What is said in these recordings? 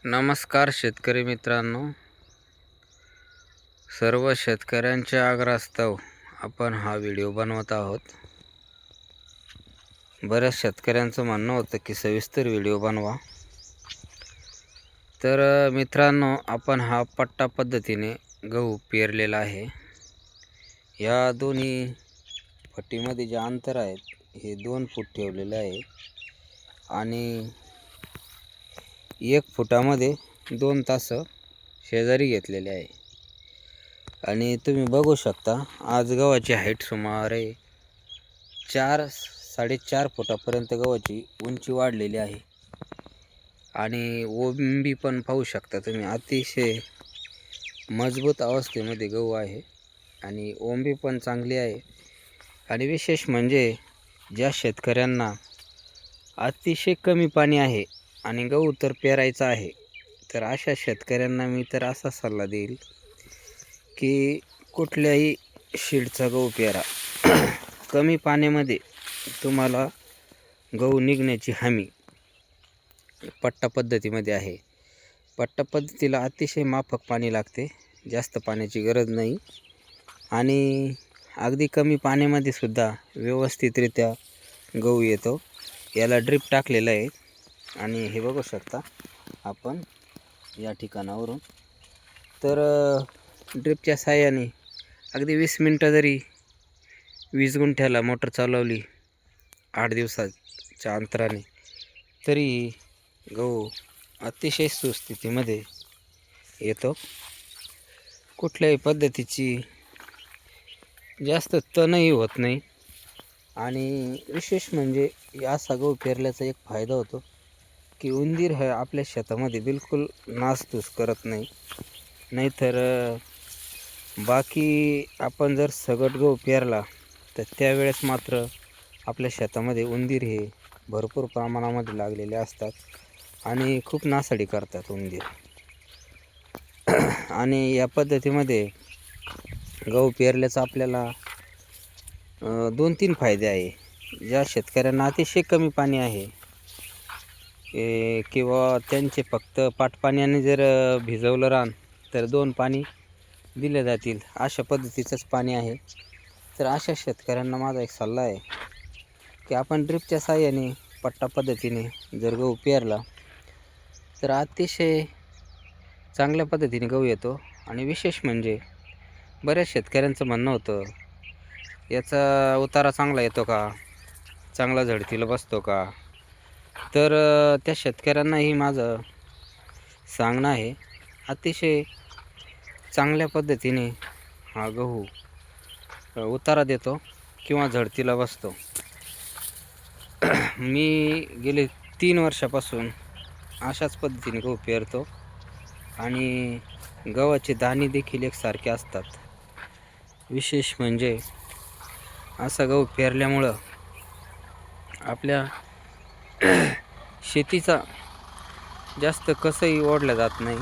नमस्कार शेतकरी मित्रांनो, सर्व शेतकऱ्यांच्या आग्रहास्तव आपण हा व्हिडिओ बनवत आहोत। बऱ्याच शेतकऱ्यांचं म्हणणं होतं की सविस्तर व्हिडिओ बनवा। तर मित्रांनो, आपण हा पट्टा पद्धतीने गहू पेरलेला आहे। या दोन्ही पट्टीमध्ये जे अंतर आहे हे 2 फूट ठेवलेले आहे आणि 1 फुटामध्ये 2 तास शेजारी घेतलेले आहे। आणि तुम्ही बघू शकता, आज गव्हाची हाईट सुमारे 4-4.5 फुटापर्यंत गव्हाची उंची वाढलेली आहे। आणि ओंबी पण पाहू शकता तुम्ही, अतिशय मजबूत अवस्थेमध्ये गहू आहे आणि ओंबी पण चांगली आहे। आणि विशेष म्हणजे ज्या शेतकऱ्यांना अतिशय कमी पाणी आहे आणि गहू तर पेरायचा आहे, तर अशा शेतकऱ्यांना मी तर असा सल्ला देईल की कुठल्याही शीडचा गहू पेरा। कमी पाण्यामध्ये तुम्हाला गहू निघण्याची हमी पट्टा पद्धतीमध्ये आहे। पट्टा पद्धतीला अतिशय माफक पाणी लागते, जास्त पाण्याची गरज नाही आणि अगदी कमी पाण्यामध्ये सुद्धा व्यवस्थितरित्या गहू येतो। याला ड्रिप टाकलेला आहे आणि हे बघू शकता आपण या ठिकाणावरून। तर ड्रिपच्या साहाय्याने अगदी 20 मिनटं जरी 20 गुंठ्याला मोटर चालवली 8 दिवसाच्या अंतराने, तरी गहू अतिशय सुस्थितीमध्ये येतो। कुठल्याही पद्धतीची जास्त तणही होत नाही आणि विशेष म्हणजे असा गहू पेरल्याचा एक फायदा होतो की उंदीर हे आपल्या शेतामध्ये बिलकुल नासधूस करत नाही। नाहीतर बाकी आपण जर सगट गहू पेरला तर त्यावेळेस मात्र आपल्या शेतामध्ये उंदीर हे भरपूर प्रमाणामध्ये लागलेले असतात आणि खूप नासाडी करतात उंदीर। आणि या पद्धतीमध्ये गहू पेरल्याचा आपल्याला 2-3 फायदे आहे। ज्या शेतकऱ्यांना अतिशय कमी पाणी आहे किंवा त्यांचे फक्त पाटपाण्याने जर भिजवलं रान तर 2 पाणी दिले जातील, अशा पद्धतीचंच पाणी आहे, तर अशा शेतकऱ्यांना माझा एक सल्ला आहे की आपण ड्रिपच्या साहाय्याने पट्टा पद्धतीने जर गहू पेरला तर अतिशय चांगल्या पद्धतीने गहू येतो। आणि विशेष म्हणजे बऱ्याच शेतकऱ्यांचं म्हणणं होतं, याचा उतारा चांगला येतो का, चांगला झडतीला बसतो का? तर त्या शेतकऱ्यांनाही माझं सांगणं आहे, अतिशय चांगल्या पद्धतीने हा गहू उतारा देतो किंवा झडतीला बसतो। मी गेले 3 वर्षापासून अशाच पद्धतीने गहू पेरतो आणि गव्हाचे दाणे देखील एकसारखे असतात। विशेष म्हणजे असा गहू पेरल्यामुळं आपल्या शेतीचा जास्त कसंही ओढलं जात नाही।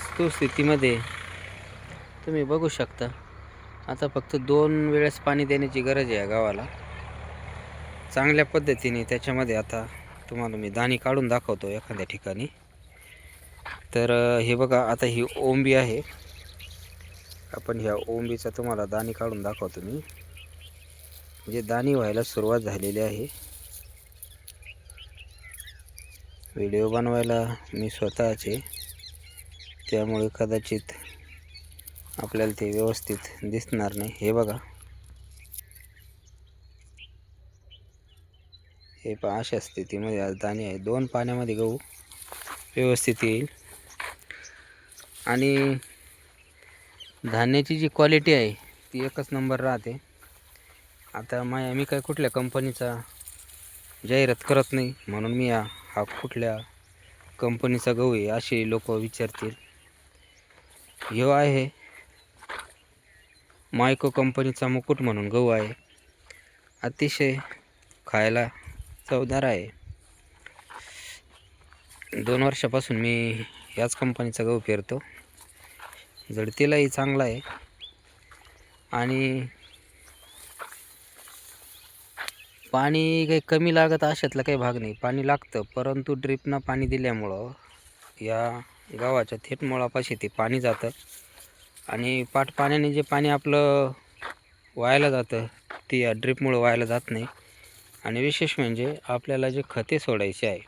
सुस्थितीमध्ये तुम्ही बघू शकता, आता फक्त 2 वेळेस पाणी देण्याची गरज आहे या गव्हाला। चांगल्या पद्धतीने त्याच्यामध्ये आता तुम्हाला मी दाणे काढून दाखवतो एखाद्या ठिकाणी। तर हे बघा, आता ही ओंबी आहे, आपण ह्या ओंबीचा तुम्हाला दाणे काढून दाखवतो मी। जे दाणे व्हायला सुरुवात झालेली आहे। व्हिडिओ बनवायला मी स्वतःच आहे, त्यामुळे कदाचित आपल्याला ते व्यवस्थित दिसणार नाही। हे बघा, हे पहा, अशा स्थितीमध्ये आज दाणे आहे। 2 पाण्यामध्ये गहू व्यवस्थित येईल आणि धान्याची जी क्वालिटी आहे ती एकच नंबर राहते। आता मी काय कुठल्या कंपनीचा जाहिरात करत नाही, म्हणून मी हा कुठल्या कंपनीचा गहू आहे असे लोक विचारतील। ह्यो आहे मायको कंपनीचा मुकुट म्हणून गहू आहे, अतिशय खायला चवदार आहे। 2 वर्षापासून मी याच कंपनीचा गहू पेरतो, झडतीलाही चांगला आहे आणि पाणी काही कमी लागत अशातला काही भाग नाही, पाणी लागतं, परंतु ड्रिपनं पाणी दिल्यामुळं या गव्हाच्या थेट मुळापाशी ते पाणी जातं आणि पाण्याने जे पाणी आपलं वायाला जातं ते या ड्रिपमुळं वायाला जात नाही. आणि विशेष म्हणजे आपल्याला जे खते सोडायचे आहे,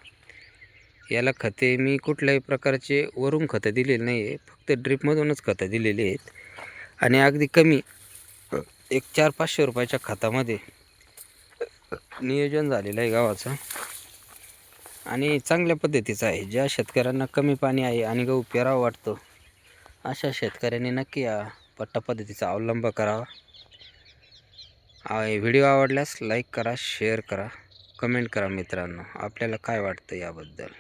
याला खते मी कुठल्याही प्रकारचे वरून खतं दिलेले नाही आहे, फक्त ड्रिपमधूनच खतं दिलेली आहेत. आणि अगदी कमी एक 400-500 रुपयाच्या खतामध्ये नियोजन झालेलं आहे गव्हाचं आणि चांगल्या पद्धतीचं आहे. ज्या शेतकऱ्यांना कमी पाणी आहे आणि गहू पेरावा वाटतो, अशा शेतकऱ्यांनी नक्की या पट्टा पद्धतीचा अवलंब करावा. व्हिडिओ आवडल्यास लाईक करा, शेअर करा, कमेंट करा मित्रांनो, आपल्याला काय वाटतं याबद्दल.